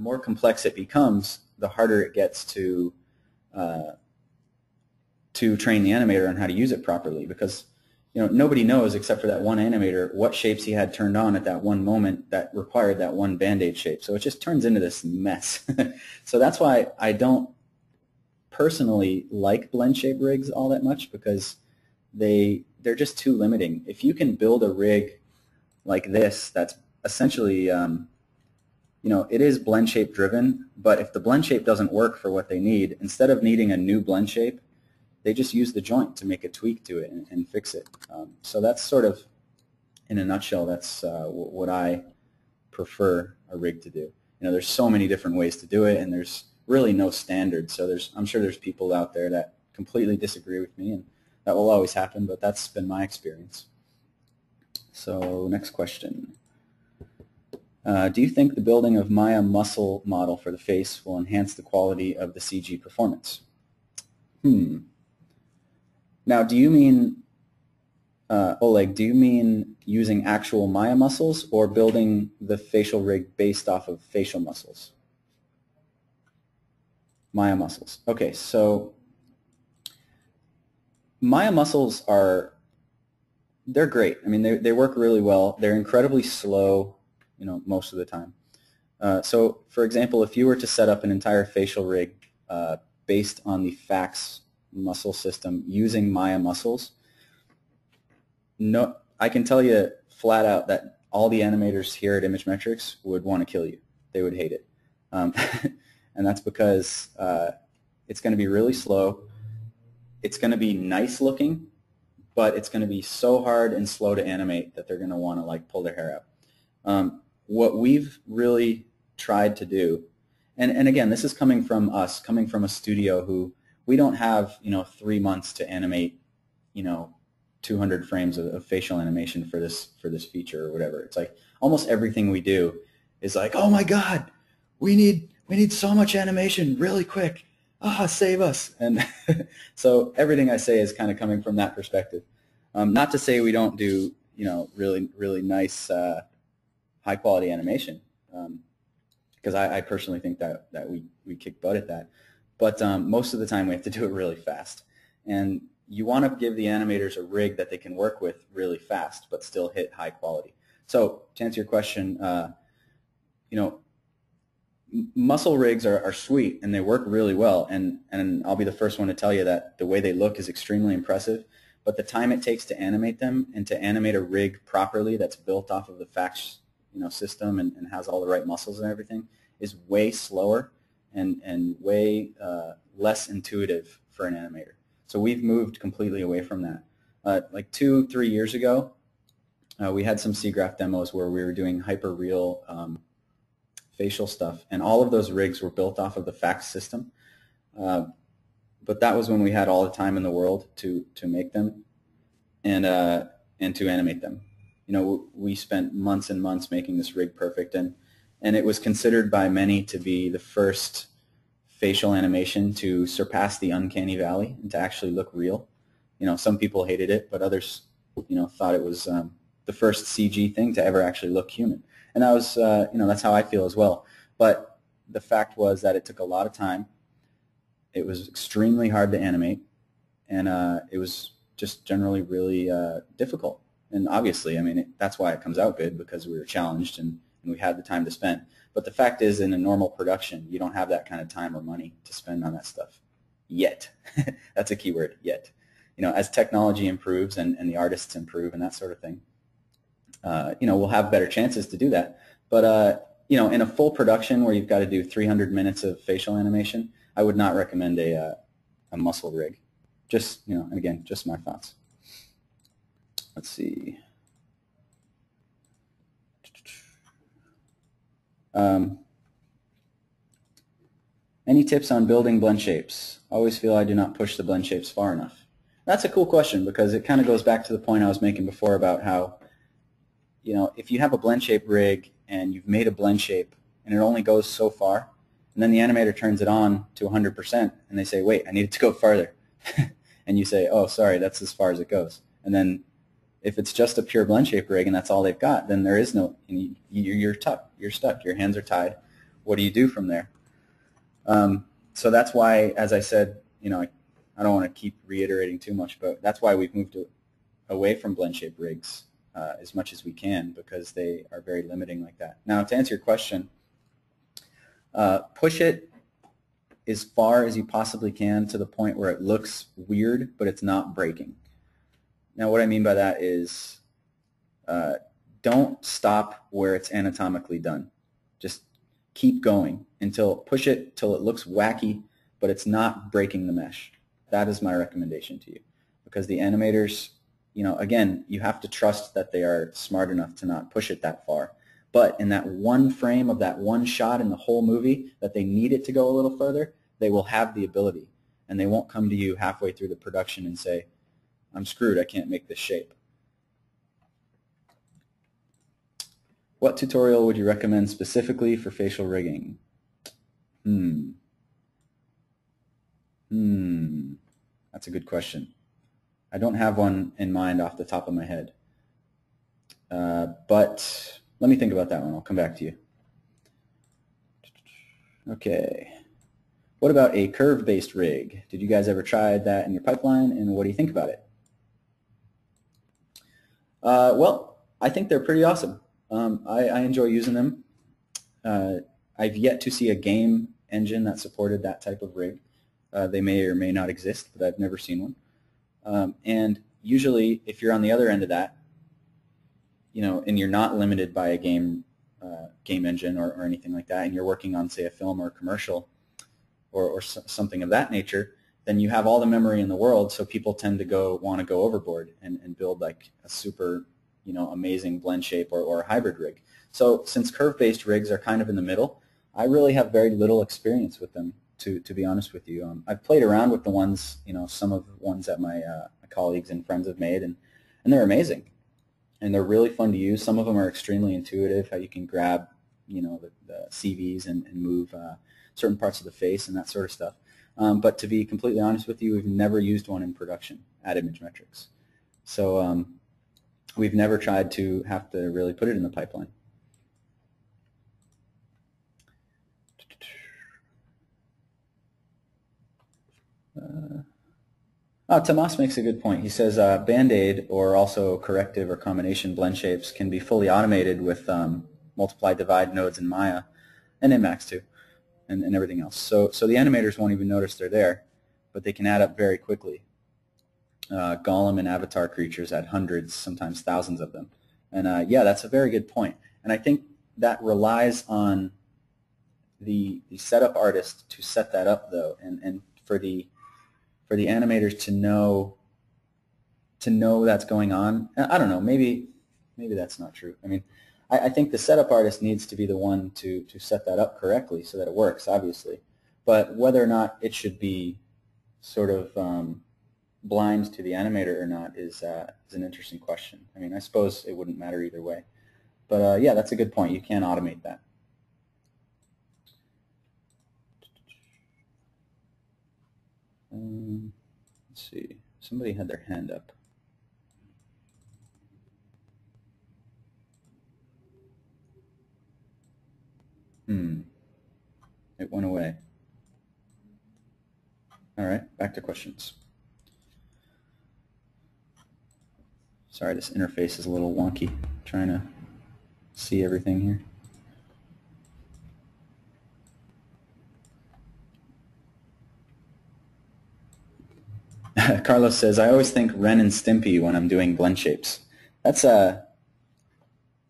more complex it becomes, the harder it gets to train the animator on how to use it properly, because nobody knows except for that one animator what shapes he had turned on at that one moment that required that one Band-Aid shape. So it just turns into this mess. So that's why I don't personally like blend shape rigs all that much, because they're just too limiting. If you can build a rig like this that's essentially it is blend shape driven, but if the blend shape doesn't work for what they need, instead of needing a new blend shape, they just use the joint to make a tweak to it and fix it. So that's sort of, in a nutshell, that's what I prefer a rig to do. There's so many different ways to do it, and there's really no standard. So I'm sure there's people out there that completely disagree with me, and that will always happen, but that's been my experience. So next question. Do you think the building of Maya muscle model for the face will enhance the quality of the CG performance? Now, do you mean, Oleg, do you mean using actual Maya muscles or building the facial rig based off of facial muscles? Maya muscles. Okay, so Maya muscles they're great. I mean, they work really well. They're incredibly slow, most of the time. So, for example, if you were to set up an entire facial rig based on the FACS muscle system using Maya muscles, I can tell you flat out that all the animators here at Imagemetrics would want to kill you. They would hate it. And that's because it's going to be really slow. It's going to be nice looking, but it's going to be so hard and slow to animate that they're going to want to pull their hair out. What we've really tried to do, and again, this is coming from us, coming from a studio who we don't have 3 months to animate 200 frames of facial animation for this feature or whatever. It's like almost everything we do is like, oh my God, we need so much animation really quick. Save us. And so everything I say is kind of coming from that perspective. Not to say we don't do really, really nice high quality animation, because I personally think that we kick butt at that. But most of the time we have to do it really fast. And you want to give the animators a rig that they can work with really fast but still hit high quality. So to answer your question, muscle rigs are sweet and they work really well, and I'll be the first one to tell you that the way they look is extremely impressive, but the time it takes to animate them and to animate a rig properly that's built off of the FACS system and has all the right muscles and everything is way slower and way less intuitive for an animator. So we've moved completely away from that. Like 2-3 years ago, we had some SIGGRAPH demos where we were doing hyper-real facial stuff, and all of those rigs were built off of the FACS system. But that was when we had all the time in the world to make them and to animate them. We spent months and months making this rig perfect, and it was considered by many to be the first facial animation to surpass the uncanny valley and to actually look real. Some people hated it, but others, thought it was the first CG thing to ever actually look human. And that was, that's how I feel as well. But the fact was that it took a lot of time. It was extremely hard to animate, and it was just generally really difficult. And obviously, that's why it comes out good, because we were challenged and we had the time to spend. But the fact is, in a normal production, you don't have that kind of time or money to spend on that stuff yet. That's a key word, yet. As technology improves and the artists improve and that sort of thing, we'll have better chances to do that. But, in a full production where you've got to do 300 minutes of facial animation, I would not recommend a muscle rig. Just, and again, just my thoughts. Let's see. Any tips on building blend shapes? Always feel I do not push the blend shapes far enough. That's a cool question, because it kind of goes back to the point I was making before about how, if you have a blend shape rig and you've made a blend shape and it only goes so far, and then the animator turns it on to 100% and they say, wait, I need it to go farther. And you say, oh, sorry, that's as far as it goes. And then if it's just a pure blend shape rig and that's all they've got, then there is no, you're stuck. Your hands are tied. what do you do from there? So that's why, as I said, I don't want to keep reiterating too much, but that's why we've moved away from blend shape rigs as much as we can, because they are very limiting like that. Now, to answer your question, push it as far as you possibly can to the point where it looks weird, but it's not breaking. Now, what I mean by that is don't stop where it's anatomically done. Just keep going push it till it looks wacky, but it's not breaking the mesh. That is my recommendation to you, because the animators, again, you have to trust that they are smart enough to not push it that far. But in that one frame of that one shot in the whole movie that they need it to go a little further, they will have the ability, and they won't come to you halfway through the production and say, I'm screwed, I can't make this shape. What tutorial would you recommend specifically for facial rigging? That's a good question. I don't have one in mind off the top of my head. But let me think about that one. I'll come back to you. Okay. What about a curve-based rig? Did you guys ever try that in your pipeline, and what do you think about it? Well, I think they're pretty awesome. I enjoy using them. I've yet to see a game engine that supported that type of rig. They may or may not exist, but I've never seen one. And usually, if you're on the other end of that, and you're not limited by a game engine or anything like that, and you're working on, say, a film or a commercial or something of that nature, then you have all the memory in the world, so people tend to want to go overboard and build like a super, amazing blend shape or a hybrid rig. So since curve-based rigs are kind of in the middle, I really have very little experience with them, to be honest with you. I've played around with the ones, some of the ones that my colleagues and friends have made, and they're amazing. And they're really fun to use. Some of them are extremely intuitive, how you can grab, the CVs and move certain parts of the face and that sort of stuff. But to be completely honest with you, we've never used one in production at Imagemetrics. So we've never tried to have to really put it in the pipeline. Tomas makes a good point. He says Band-Aid, or also corrective or combination blend shapes, can be fully automated with multiply divide nodes in Maya and in Max too, and everything else. So the animators won't even notice they're there, but they can add up very quickly. Golem and Avatar creatures add hundreds, sometimes thousands of them. And yeah, that's a very good point. And I think that relies on the setup artist to set that up, though, and for the animators to know that's going on. I don't know, maybe that's not true. I mean, I think the setup artist needs to be the one to set that up correctly so that it works, obviously. But whether or not it should be sort of blind to the animator or not is an interesting question. I mean, I suppose it wouldn't matter either way. But yeah, that's a good point. You can automate that. Let's see. Somebody had their hand up. It went away. All right, back to questions. Sorry, this interface is a little wonky. I'm trying to see everything here. Carlos says, I always think Ren and Stimpy when I'm doing blend shapes. That's a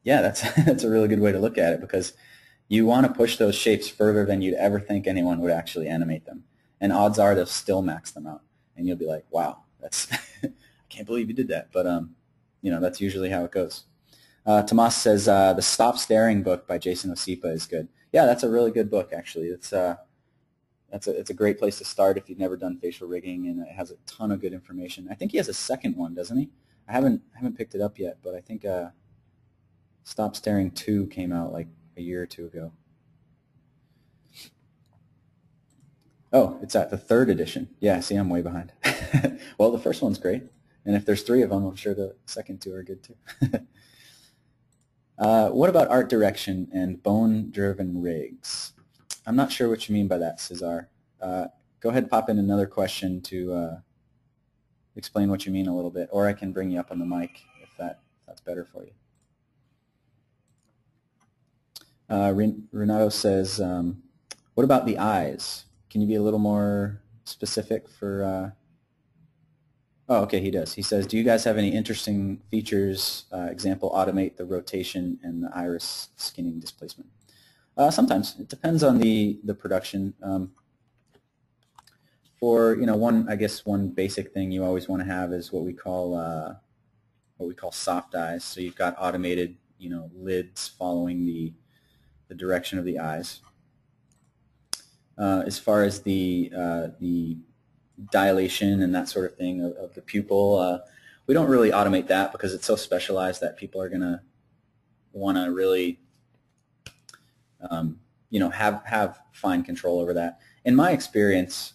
really good way to look at it, because you want to push those shapes further than you'd ever think anyone would actually animate them. And odds are they'll still max them out. And you'll be like, wow, that's I can't believe you did that. But that's usually how it goes. Tomas says, the Stop Staring book by Jason Osipa is good. Yeah, that's a really good book, actually. It's a great place to start if you've never done facial rigging, and it has a ton of good information. I think he has a second one, doesn't he? I haven't picked it up yet, but I think Stop Staring 2 came out like a year or two ago. Oh, it's at the 3rd edition. Yeah, see, I'm way behind. Well, the first one's great, and if there's 3 of them, I'm sure the second 2 are good too. What about art direction and bone-driven rigs? I'm not sure what you mean by that, Cesar. Go ahead and pop in another question to explain what you mean a little bit, or I can bring you up on the mic if that's better for you. Renato says, what about the eyes? Can you be a little more specific for... Oh, okay, he does. He says, do you guys have any interesting features, example, automate the rotation and the iris skinning displacement? Sometimes. It depends on the production. For, one basic thing you always want to have is what we call soft eyes. So you've got automated, lids following the direction of the eyes. As far as the dilation and that sort of thing of the pupil, we don't really automate that because it's so specialized that people are going to want to really have fine control over that. In my experience,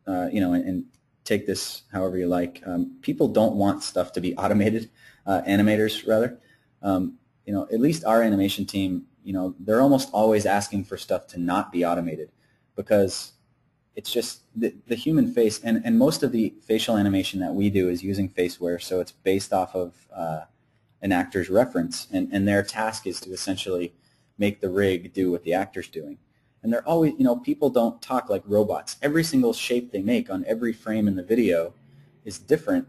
and take this however you like, people don't want stuff to be automated, animators rather. At least our animation team, they're almost always asking for stuff to not be automated because it's just the human face, and most of the facial animation that we do is using Faceware, so it's based off of an actor's reference, and their task is to essentially make the rig do what the actor's doing. And they're always, people don't talk like robots. Every single shape they make on every frame in the video is different.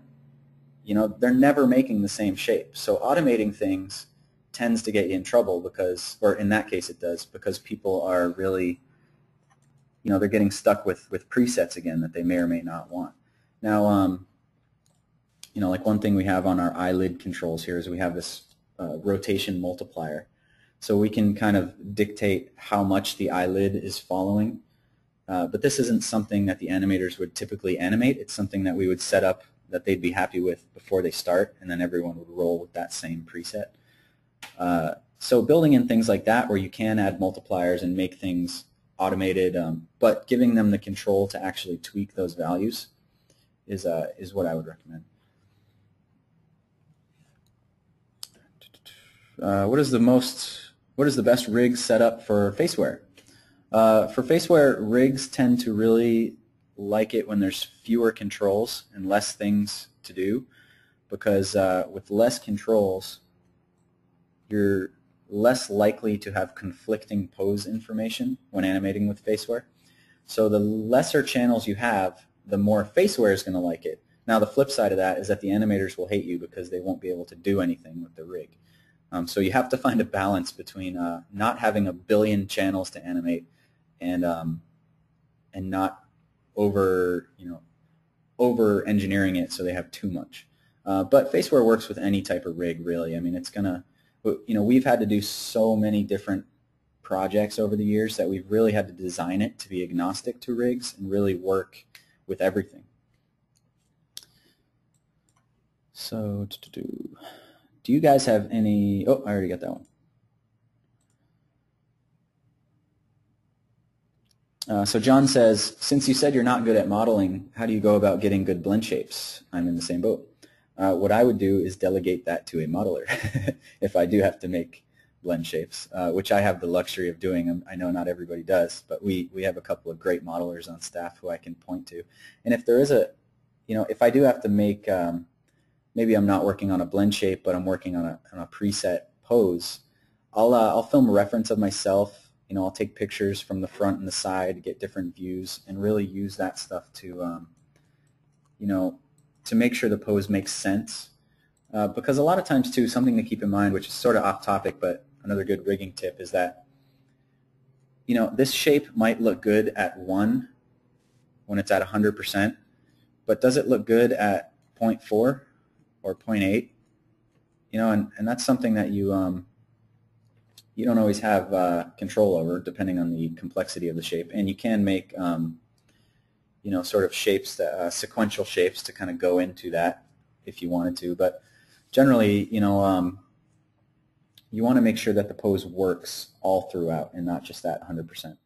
They're never making the same shape. So automating things tends to get you in trouble because, or in that case it does, because people are really, they're getting stuck with presets again that they may or may not want. Now, like one thing we have on our eyelid controls here is we have this rotation multiplier. So we can kind of dictate how much the eyelid is following. But this isn't something that the animators would typically animate. It's something that we would set up that they'd be happy with before they start, and then everyone would roll with that same preset. So building in things like that where you can add multipliers and make things automated, but giving them the control to actually tweak those values is what I would recommend. What is the best rig setup for Faceware? For Faceware, rigs tend to really like it when there's fewer controls and less things to do, because with less controls, you're less likely to have conflicting pose information when animating with Faceware. So the lesser channels you have, the more Faceware is going to like it. Now the flip side of that is that the animators will hate you because they won't be able to do anything with the rig. So you have to find a balance between not having a billion channels to animate and not over engineering it so they have too much. But Faceware works with any type of rig, really. I mean, it's gonna, we've had to do so many different projects over the years that we've really had to design it to be agnostic to rigs and really work with everything. So do you guys have any... Oh, I already got that one. So John says, since you said you're not good at modeling, how do you go about getting good blend shapes? I'm in the same boat. What I would do is delegate that to a modeler if I do have to make blend shapes, which I have the luxury of doing. I know not everybody does, but we have a couple of great modelers on staff who I can point to. And if there is a, if I do have to make... maybe I'm not working on a blend shape, but I'm working on a preset pose, I'll film a reference of myself. I'll take pictures from the front and the side, get different views, and really use that stuff to, to make sure the pose makes sense. Because a lot of times, too, something to keep in mind, which is sort of off topic, but another good rigging tip is that, this shape might look good at 1 when it's at 100%, but does it look good at 0.4? Or 0.8, and that's something that you don't always have control over, depending on the complexity of the shape. And you can make sort of shapes, that, sequential shapes to kind of go into that if you wanted to. But generally, you want to make sure that the pose works all throughout and not just at 100%.